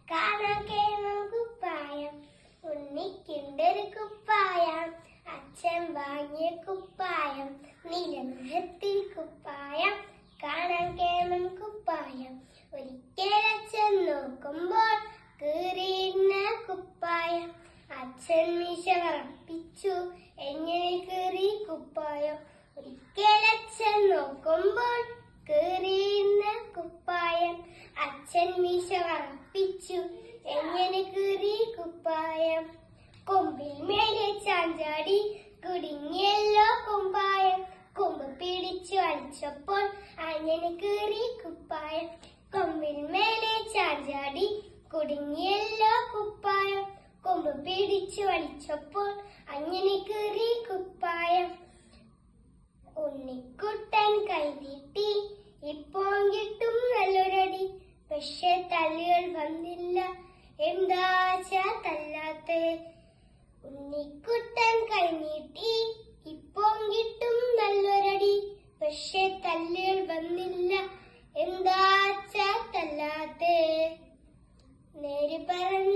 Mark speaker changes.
Speaker 1: കാണാൻ കേമം കുപ്പായം, ഉണ്ണിക്കുണ്ടൊരു കുപ്പായം, അച്ഛൻ വാങ്ങിയ കുപ്പായം, നീലനിറത്തിൽ കുപ്പായം, കാണാൻ കേമം കുപ്പായം. ഒരിക്കൽ അച്ഛൻ നോക്കുമ്പോൾ കീറിയിരുന്ന കുപ്പായം, അച്ഛൻ മീശ വറപ്പിച്ചു, എങ്ങനെ കീറി കുപ്പായം. ഒരിക്കൽ അച്ഛൻ നോക്കുമ്പോൾ കീറിയിരുന്ന കുപ്പായം, അച്ഛൻ മീശ വറപ്പിച്ചു, എങ്ങനെ കീറി കുപ്പായം. കൊമ്പിൽ മേലെ ചാഞ്ചാടി കുടുങ്ങിയല്ലോ കുപ്പായം, കൊമ്പ് പിടിച്ചു വലിച്ചപ്പോൾ അങ്ങനെ കീറി കുപ്പായം. കൊമ്പിൽ മേലെ ചാഞ്ചാടി കുടുങ്ങിയല്ലോ കുപ്പായം, കൊമ്പ് പിടിച്ചു വലിച്ചപ്പോൾ അങ്ങനെ കീറി കുപ്പായം. ഉണ്ണിക്കുട്ടൻ കൈനീട്ടി, ഇപ്പോൾ കിട്ടും നല്ലൊരടി, പക്ഷെ തല്ലുകൾ വന്നില്ല, എന്താച്ചാ തല്ലാത്തെ. ഉണ്ണിക്കുട്ടൻ കൈനീട്ടി, ഇപ്പോൾ കിട്ടും നല്ലൊരടി, പക്ഷെ തല്ലുകൾ വന്നില്ല, എന്താച്ചാ തല്ലാത്തെ. നേര് പറഞ്ഞ